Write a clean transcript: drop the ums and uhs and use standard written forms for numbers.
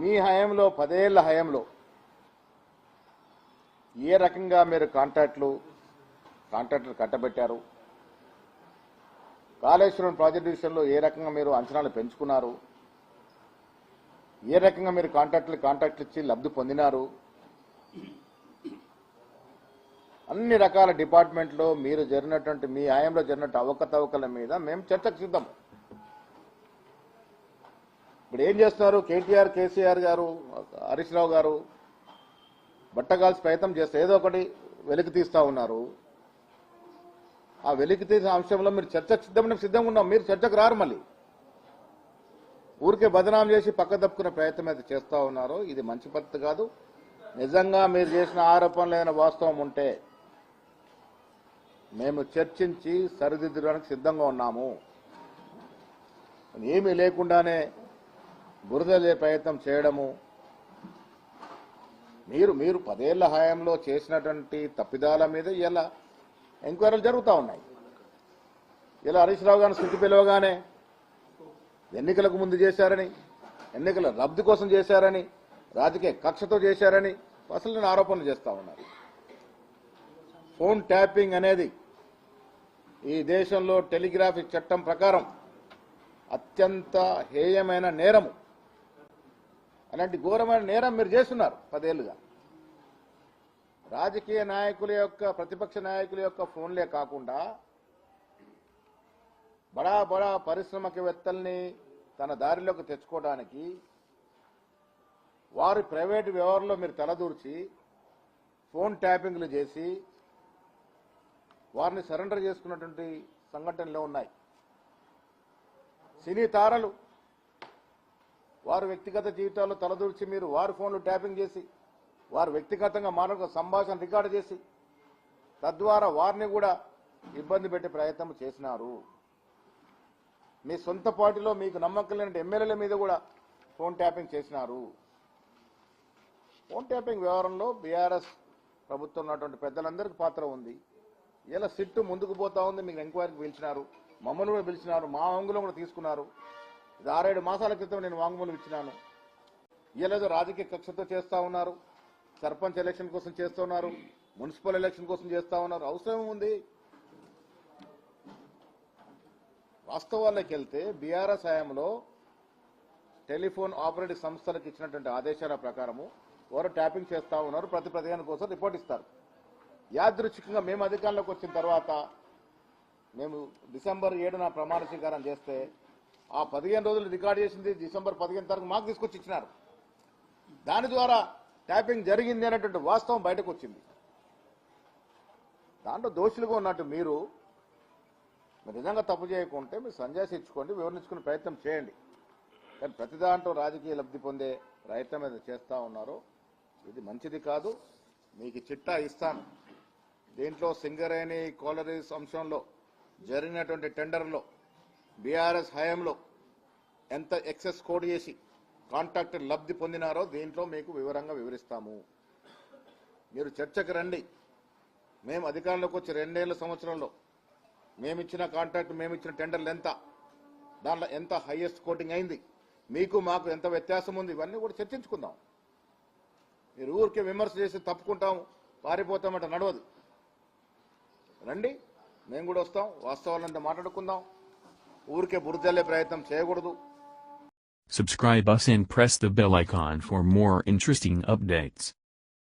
మీ హయాంలో 10 ఏళ్ల హయాంలో ఏ రకంగా మీరు కాంట్రాక్టులు కట్టబెట్టారు? కాళేశ్వరం ప్రాజెక్టు విషయంలో ఏ రకంగా మీరు అంచనాలు పెంచుకున్నారు? ఏ రకంగా మీరు కాంట్రాక్టులు ఇచ్చి లబ్ధి పొందినారు? అన్ని రకాల డిపార్ట్మెంట్లో మీరు జరిగినటువంటి మీ హయాంలో జరిగినట్టు అవకతవకల మీద మేము చర్చకు సిద్ధం. ఇప్పుడు ఏం చేస్తున్నారు? కేటీఆర్, కేసీఆర్ గారు, హరీష్ రావు గారు బట్టగాల్సి ప్రయత్నం చేస్తే ఏదో ఒకటి వెలికి తీస్తా ఉన్నారు. ఆ వెలికి తీసిన అంశంలో మీరు చర్చకు సిద్ధంగా ఉన్నాం. మీరు చర్చకు రారు. మళ్ళీ ఊరికే బదనాం చేసి పక్క తప్పుకునే ప్రయత్నం అయితే చేస్తూ ఉన్నారు. ఇది మంచి పద్ధతి కాదు. నిజంగా మీరు చేసిన ఆరోపణలు ఏదైనా వాస్తవం ఉంటే మేము చర్చించి సరిదిద్దడానికి సిద్ధంగా ఉన్నాము. ఏమీ లేకుండానే బురదలే ప్రయత్నం చేయడము, మీరు 10 ఏళ్ల హయాంలో చేసినటువంటి తప్పిదాల మీద ఇలా ఎంక్వైరీలు జరుగుతూ ఉన్నాయి. ఇలా హరీష్ రావు గారిని స్థితి పిలవగానే ఎన్నికలకు ముందు చేశారని, ఎన్నికల లబ్ధి కోసం చేశారని, రాజకీయ కక్షతో చేశారని అసలు ఆరోపణలు చేస్తూ ఉన్నారు. ఫోన్ ట్యాపింగ్ అనేది ఈ దేశంలో టెలిగ్రాఫీ చట్టం ప్రకారం అత్యంత హేయమైన నేరము. అలాంటి ఘోరమైన నేరం మీరు చేస్తున్నారు 10 ఏళ్లుగా. రాజకీయ నాయకుల యొక్క, ప్రతిపక్ష నాయకుల యొక్క ఫోన్లే కాకుండా బడా బడా పారిశ్రామికవేత్తల్ని తన దారిలోకి తెచ్చుకోవడానికి వారి ప్రైవేటు వ్యవహారంలో మీరు తలదూర్చి ఫోన్ ట్యాపింగ్లు చేసి వారిని సరెండర్ చేసుకున్నటువంటి సంఘటనలు ఉన్నాయి. సినీ తారలు వారి వ్యక్తిగత జీవితాల్లో తలదూర్చి మీరు వారి ఫోన్లు ట్యాపింగ్ చేసి వారు వ్యక్తిగతంగా మానవ సంభాషణ రికార్డు చేసి తద్వారా వారిని కూడా ఇబ్బంది పెట్టే ప్రయత్నం చేసినారు. మీ సొంత పార్టీలో మీకు నమ్మకం లేని ఎమ్మెల్యేల మీద కూడా ఫోన్ ట్యాపింగ్ చేసినారు. ఫోన్ ట్యాపింగ్ వ్యవహారంలో బీఆర్ఎస్ ప్రభుత్వం ఉన్నటువంటి పెద్దలందరికీ పాత్ర ఉంది. ఇలా సిట్టు ముందుకు పోతా ఉంది. మీకు ఎంక్వైరీకి పిలిచినారు, మమ్మల్ని కూడా పిలిచినారు, మా వాంగ్మూలం కూడా తీసుకున్నారు. ఇది 6-7 మాసాల క్రితం నేను వాంగ్మూలం ఇచ్చినాను. ఇలాదో రాజకీయ కక్షతో చేస్తా ఉన్నారు. సర్పంచ్ ఎలక్షన్ కోసం చేస్తున్నారు, మున్సిపల్ ఎలక్షన్ కోసం చేస్తా ఉన్నారు. అవసరం ఉంది. వాస్తవాల్లోకి వెళ్తే బీఆర్ఎస్ హయాంలో టెలిఫోన్ ఆపరేటింగ్ సంస్థలకు ఇచ్చినటువంటి ఆదేశాల ప్రకారము వారు ట్యాపింగ్ చేస్తా ఉన్నారు. ప్రతి 15 కోసం రిపోర్ట్ ఇస్తారు. యాదృచ్ఛికంగా మేము అధికారంలోకి వచ్చిన తర్వాత మేము డిసెంబర్ 7న ప్రమాణ స్వీకారం చేస్తే ఆ 15 రోజులు రికార్డు చేసింది డిసెంబర్ 15 తారీఖు మాకు తీసుకొచ్చి ఇచ్చినారు. దాని ద్వారా ట్యాపింగ్ జరిగింది అనేటువంటి వాస్తవం బయటకు వచ్చింది. దాంట్లో దోషులుగా ఉన్నట్టు మీరు నిజంగా తప్పు చేయకుంటే మీరు సంజాయిషి ఇచ్చుకోండి, వివరించుకునే ప్రయత్నం చేయండి. కానీ ప్రతి దాంట్లో రాజకీయ లబ్ధి పొందే ప్రయత్నం ఏదో చేస్తూ ఉన్నారో ఇది మంచిది కాదు. మీకు చిట్టా ఇస్తాను. దీంట్లో సింగరేణి కోలరీస్ అంశంలో జరిగినటువంటి టెండర్లో బీఆర్ఎస్ హయాంలో ఎంత ఎక్సెస్ కోడ్ చేసి కాంట్రాక్టర్ లబ్ధి పొందినారో దీంట్లో మీకు వివరంగా వివరిస్తాము. మీరు చర్చకు రండి. మేము అధికారంలోకి వచ్చి 2 ఏళ్ల సంవత్సరంలో మేమిచ్చిన కాంట్రాక్ట్, మేమిచ్చిన టెండర్లు ఎంత, దాంట్లో ఎంత హైయెస్ట్ కోటింగ్ అయింది, మీకు మాకు ఎంత వ్యత్యాసం ఉంది, ఇవన్నీ కూడా చర్చించుకుందాం. మీరు ఊరికే విమర్శ చేసి తప్పుకుంటాం, పారిపోతామంటే నడవదు. రండి, మేము కూడా వస్తాం, వాస్తవాలంతా మాట్లాడుకుందాం. ఊరికే బురదల్లే ప్రయత్నం చేయకూడదు. Subscribe us and press the bell icon for more interesting updates.